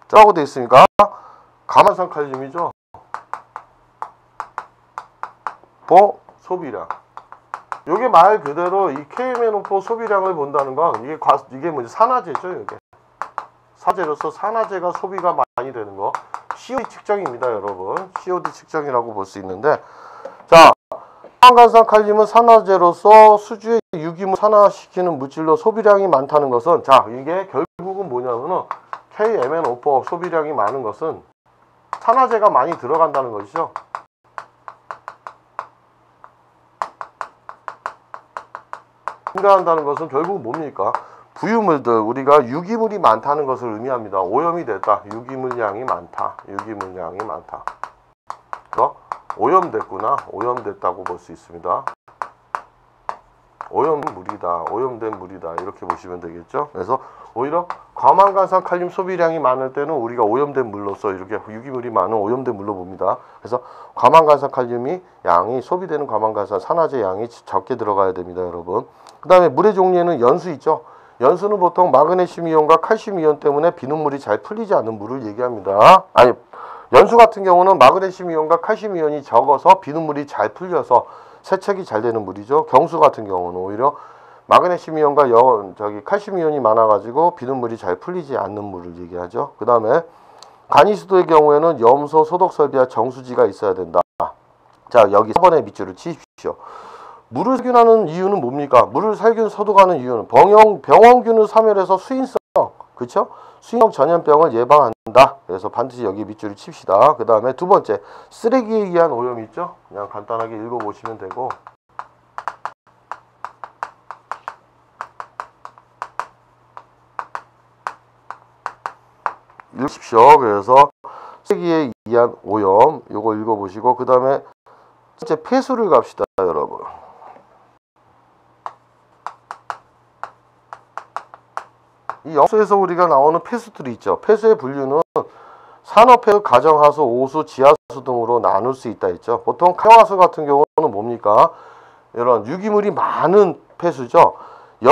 짜고 되어 있으니까 가만산 칼륨이죠. 소비량. 요게 말 그대로 이 KMNO4 소비량을 본다는 건 이게 뭐지? 산화제죠, 이게. 사제로서 산화제가 소비가 많이 되는 거. COD 측정입니다, 여러분. COD 측정이라고 볼 수 있는데, 자, 가만산 칼륨은 산화제로서 수주의 유기물 산화시키는 물질로 소비량이 많다는 것은 자, 이게 결국은 뭐냐면은 KMNO4 소비량이 많은 것은 산화제가 많이 들어간다는 것이죠. 증가한다는 것은 결국 뭡니까? 부유물들, 우리가 유기물이 많다는 것을 의미합니다. 오염이 됐다. 유기물량이 많다. 유기물량이 많다. 그래서 오염됐구나. 오염됐다고 볼 수 있습니다. 오염물이다. 오염된 물이다. 이렇게 보시면 되겠죠. 그래서 오히려 과망간산 칼륨 소비량이 많을 때는 우리가 오염된 물로서 이렇게 유기물이 많은 오염된 물로 봅니다. 그래서 과망간산 칼륨이 양이 소비되는 과망간산 산화제 양이 적게 들어가야 됩니다, 여러분. 그 다음에 물의 종류에는 연수 있죠. 연수는 보통 마그네슘 이온과 칼슘 이온 때문에 비눗물이 잘 풀리지 않는 물을 얘기합니다. 아니, 연수 같은 경우는 마그네슘 이온과 칼슘 이온이 적어서 비눗물이 잘 풀려서 세척이 잘 되는 물이죠. 경수 같은 경우는 오히려 마그네슘 이온과 칼슘 이온이 많아가지고 비눗물이 잘 풀리지 않는 물을 얘기하죠. 그 다음에 간이수도의 경우에는 염소, 소독 설비와 정수지가 있어야 된다. 자, 여기 4번의 밑줄을 치십시오. 물을 살균하는 이유는 뭡니까? 물을 소독하는 이유는 병원균을 사멸해서 수인성, 그렇죠? 수인성 전염병을 예방한다. 그래서 반드시 여기 밑줄을 칩시다. 그 다음에 두 번째, 쓰레기에 의한 오염이 있죠? 그냥 간단하게 읽어보시면 되고, 읽으십시오. 그래서 쓰레기에 의한 오염, 요거 읽어보시고, 그 다음에 이제 폐수를 갑시다, 여러분. 이 영수에서 우리가 나오는 폐수들이 있죠. 폐수의 분류는 산업폐수, 가정하수, 오수, 지하수 등으로 나눌 수 있다 했죠. 보통 가정하수 같은 경우는 뭡니까? 이런 유기물이 많은 폐수죠.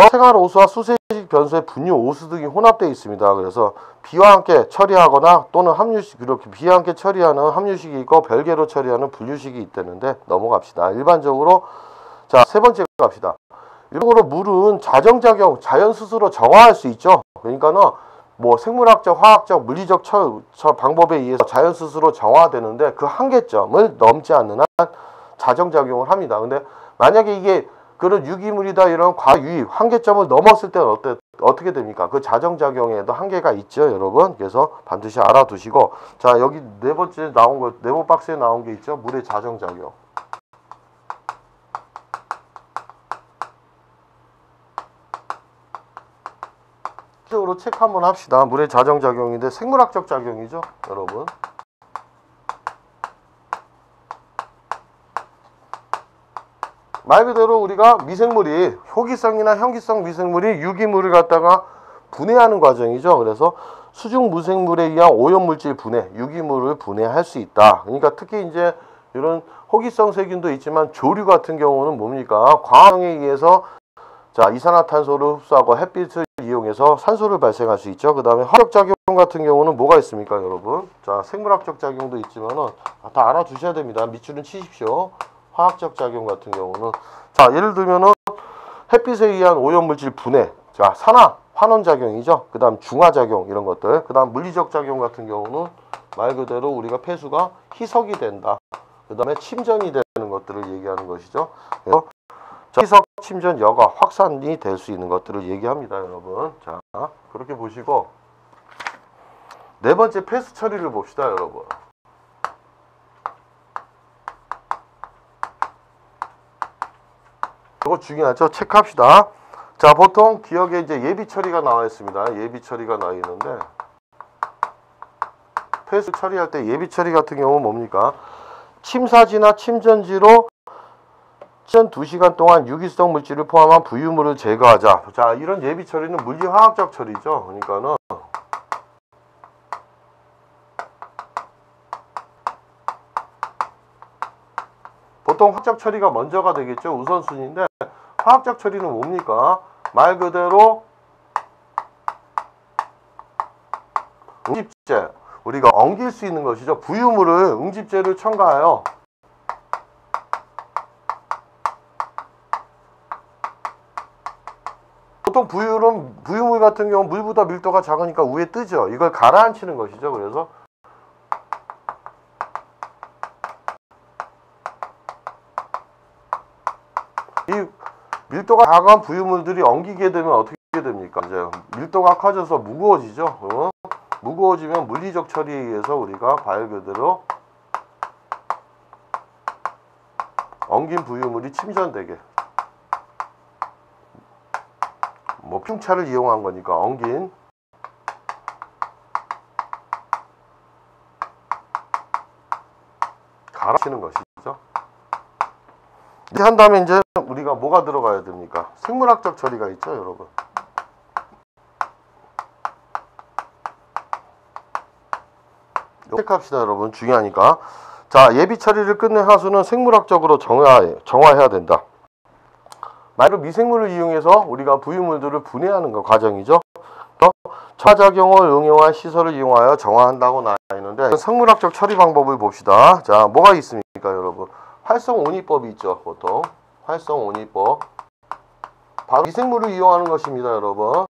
생활오수와 수세식 변수의 분유, 오수 등이 혼합되어 있습니다. 그래서 비와 함께 처리하거나 또는 함유식, 이렇게 비와 함께 처리하는 함유식이 있고 별개로 처리하는 분류식이 있다는데 넘어갑시다. 일반적으로 자, 세 번째 갑시다. 일반적으로 물은 자정작용, 자연 스스로 정화할 수 있죠. 그러니까는 뭐 생물학적, 화학적, 물리적 방법에 의해서 자연 스스로 정화되는데 그 한계점을 넘지 않는 한 자정작용을 합니다. 근데 만약에 이게 그런 유기물이다 이런 과유입 한계점을 넘었을 때는 어떻게 됩니까? 그 자정작용에도 한계가 있죠, 여러분. 그래서 반드시 알아두시고, 자, 여기 네 번째 나온 거, 네모 박스에 나온 게 있죠. 물의 자정작용. 으로 체크 한번 합시다. 물의 자정작용인데 생물학적 작용이죠, 여러분. 말 그대로 우리가 미생물이 효기성이나 현기성 미생물이 유기물을 갖다가 분해하는 과정이죠. 그래서 수중 무생물에 의한 오염물질 분해, 유기물을 분해할 수 있다. 그러니까 특히 이제 이런 호기성 세균도 있지만 조류 같은 경우는 뭡니까? 광합성에 의해서 자, 이산화탄소를 흡수하고 햇빛을 이용해서 산소를 발생할 수 있죠. 그 다음에 화학적 작용 같은 경우는 뭐가 있습니까, 여러분? 자, 생물학적 작용도 있지만은 다 알아두셔야 됩니다. 밑줄은 치십시오. 화학적 작용 같은 경우는 자, 예를 들면은 햇빛에 의한 오염물질 분해, 자, 환원작용이죠. 그 다음 중화작용 이런 것들, 그 다음 물리적 작용 같은 경우는 말 그대로 우리가 폐수가 희석이 된다. 그 다음에 침전이 되는 것들을 얘기하는 것이죠. 그래서 희석, 침전, 여과, 확산이 될 수 있는 것들을 얘기합니다, 여러분. 자, 그렇게 보시고 네 번째 폐수 처리를 봅시다, 여러분. 이거 중요하죠? 체크합시다. 자, 보통 기억에 이제 예비 처리가 나와 있습니다. 예비 처리가 나와 있는데 폐수 처리할 때 예비 처리 같은 경우는 뭡니까? 침사지나 침전지로 2시간 동안 유기성 물질을 포함한 부유물을 제거하자. 자, 이런 예비 처리는 물리화학적 처리죠. 그러니까는 보통 화학적 처리가 먼저가 되겠죠. 우선순위인데 화학적 처리는 뭡니까? 말 그대로 응집제, 우리가 엉길 수 있는 것이죠. 부유물을 응집제를 첨가하여 보통 부유물 같은 경우 물보다 밀도가 작으니까 위에 뜨죠. 이걸 가라앉히는 것이죠. 그래서 이 밀도가 작은 부유물들이 엉기게 되면 어떻게 됩니까? 이제 밀도가 커져서 무거워지죠. 무거워지면 물리적 처리에 의해서 우리가 말 그대로 엉긴 부유물이 침전되게, 뭐 풍차를 이용한 거니까 엉긴 갈아치는 것이 이렇게 한 다음에 이제 우리가 뭐가 들어가야 됩니까? 생물학적 처리가 있죠, 여러분. 체크합시다, 여러분. 중요하니까. 자, 예비 처리를 끝낸 하수는 생물학적으로 정화해야 된다. 말로 미생물을 이용해서 우리가 부유물들을 분해하는 거 과정이죠. 저작용을 응용한 시설을 이용하여 정화한다고 나와 있는데, 생물학적 처리 방법을 봅시다. 자, 뭐가 있습니까, 여러분? 활성온이법이 있죠, 보통. 활성온이법. 바로 미생물을 이용하는 것입니다, 여러분.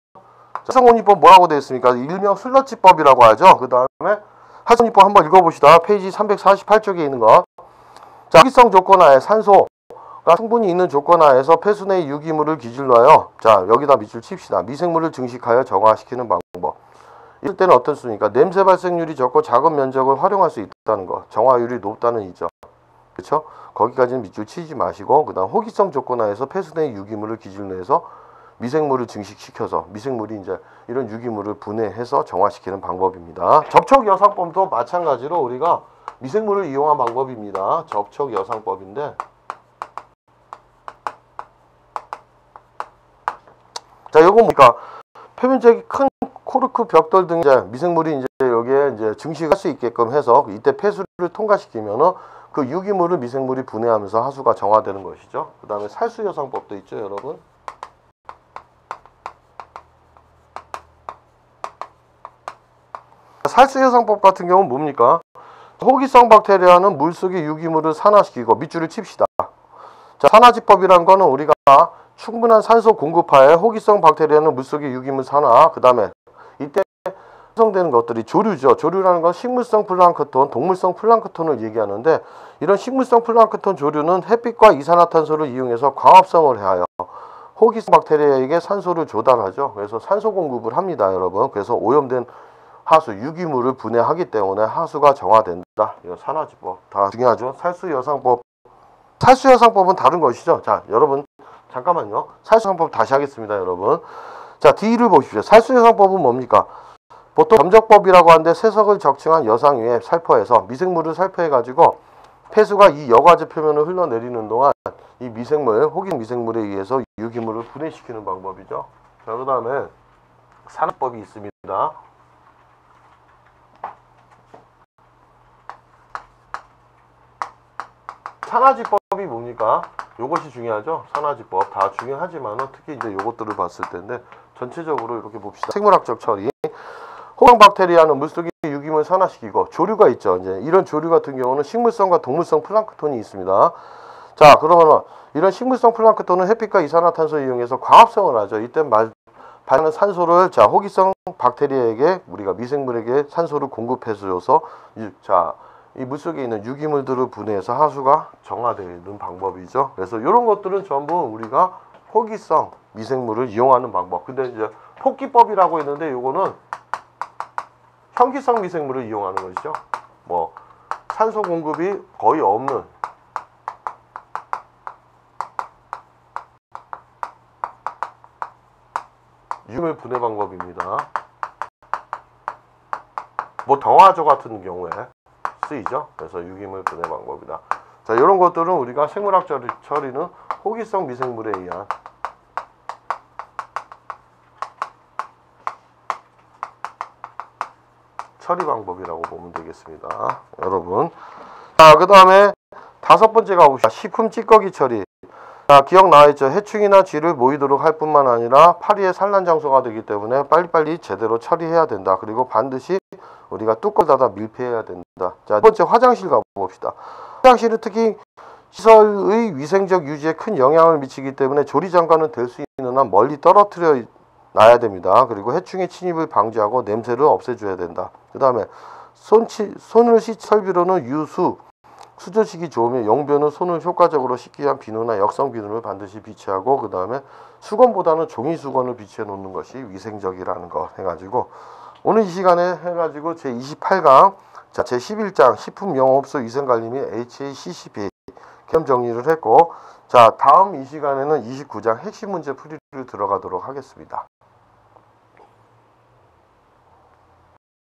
활성온이법 뭐라고 되어 있습니까? 일명 슬러지법이라고 하죠. 그 다음에 활성온이법 한번 읽어봅시다. 페이지 348쪽에 있는 거. 자, 호기성 조건 하에 산소가 충분히 있는 조건 하에서 폐수 내 유기물을 기준으로 하여, 자, 여기다 밑줄 칩시다. 미생물을 증식하여 정화시키는 방법. 이럴 때는 어떤 수니까 냄새 발생률이 적고 작은 면적을 활용할 수 있다는 거. 정화율이 높다는 이죠. 그렇죠? 거기까지는 밑줄 치지 마시고, 그 다음 호기성 조건 하에서 폐수 내 유기물을 기준으로 해서 미생물을 증식시켜서 미생물이 이제 이런 유기물을 분해해서 정화시키는 방법입니다. 접촉 여상법도 마찬가지로 우리가 미생물을 이용한 방법입니다. 접촉 여상법인데, 자, 요건 뭡니까? 표면적이 큰 코르크 벽돌 등 이제 미생물이 이제 여기에 이제 증식할 수 있게끔 해서 이때 폐수를 통과시키면은 그 유기물을 미생물이 분해하면서 하수가 정화되는 것이죠. 그 다음에 살수 여상법도 있죠, 여러분. 살수 여상법 같은 경우는 뭡니까? 호기성 박테리아는 물속의 유기물을 산화시키고, 밑줄을 칩시다. 자, 산화지법이란 거는 우리가 충분한 산소 공급하에 호기성 박테리아는 물속의 유기물 산화, 그 다음에 이때 생성되는 것들이 조류죠. 조류라는 건 식물성 플랑크톤, 동물성 플랑크톤을 얘기하는데, 이런 식물성 플랑크톤 조류는 햇빛과 이산화탄소를 이용해서 광합성을 하여 호기성 박테리아에게 산소를 조달하죠. 그래서 산소 공급을 합니다, 여러분. 그래서 오염된 하수, 유기물을 분해하기 때문에 하수가 정화된다. 이거 산화지법 다 중요하죠. 살수여상법. 살수여상법은 다른 것이죠. 자, 여러분 잠깐만요. 살수여상법 다시 하겠습니다, 여러분. 자, D를 보십시오. 살수여상법은 뭡니까? 보통 점적법이라고 하는데, 세석을 적층한 여상 위에 살포해서 미생물을 살포해 가지고 폐수가 이 여과제 표면을 흘러내리는 동안 이 미생물, 호기 미생물에 의해서 유기물을 분해시키는 방법이죠. 자, 그 다음에 산화법이 있습니다. 산화지법이 뭡니까? 요것이 중요하죠. 산화지법 다 중요하지만 특히 이제 요것들을 봤을 텐데, 전체적으로 이렇게 봅시다. 생물학적 처리. 호강 박테리아는 물속의 유기물 산화시키고, 조류가 있죠. 이제 이런 조류 같은 경우는 식물성과 동물성 플랑크톤이 있습니다. 자, 그러면 이런 식물성 플랑크톤은 햇빛과 이산화탄소를 이용해서 광합성을 하죠. 이때 발생하는 산소를, 자, 호기성 박테리아에게, 우리가 미생물에게 산소를 공급해줘서, 자, 이 물속에 있는 유기물들을 분해해서 하수가 정화되는 방법이죠. 그래서 이런 것들은 전부 우리가 호기성 미생물을 이용하는 방법. 근데 이제 폭기법이라고 했는데, 요거는 현기성 미생물을 이용하는 것이죠. 뭐 산소 공급이 거의 없는 유기물 분해 방법입니다. 뭐 정화조 같은 경우에 쓰이죠. 그래서 유기물 분해 방법이다. 자, 이런 것들은 우리가 생물학 처리는 호기성 미생물에 의한 처리 방법이라고 보면 되겠습니다, 여러분. 자, 그 다음에 다섯 번째 가봅시다. 식품 찌꺼기 처리. 자, 기억 나와있죠. 해충이나 쥐를 모이도록 할 뿐만 아니라 파리의 산란 장소가 되기 때문에 빨리빨리 제대로 처리해야 된다. 그리고 반드시 우리가 뚜껑을 닫아 밀폐해야 된다. 자, 두 번째 화장실 가봅시다. 화장실은 특히 시설의 위생적 유지에 큰 영향을 미치기 때문에 조리장관은 될 수 있는 한 멀리 떨어뜨려 놔야 됩니다. 그리고 해충의 침입을 방지하고 냄새를 없애줘야 된다. 그 다음에 손을 설비로는 유수, 수조식이 좋으며 용변은 손을 효과적으로 씻기 위한 비누나 역성 비누를 반드시 비치하고, 그 다음에 수건보다는 종이 수건을 비치해 놓는 것이 위생적이라는 거 해가지고, 오늘 이 시간에 해가지고 제28강, 자, 제11장 식품영업소 위생관리 및 HACCP 겸 정리를 했고, 자, 다음 이 시간에는 29장 핵심 문제 풀이를 들어가도록 하겠습니다.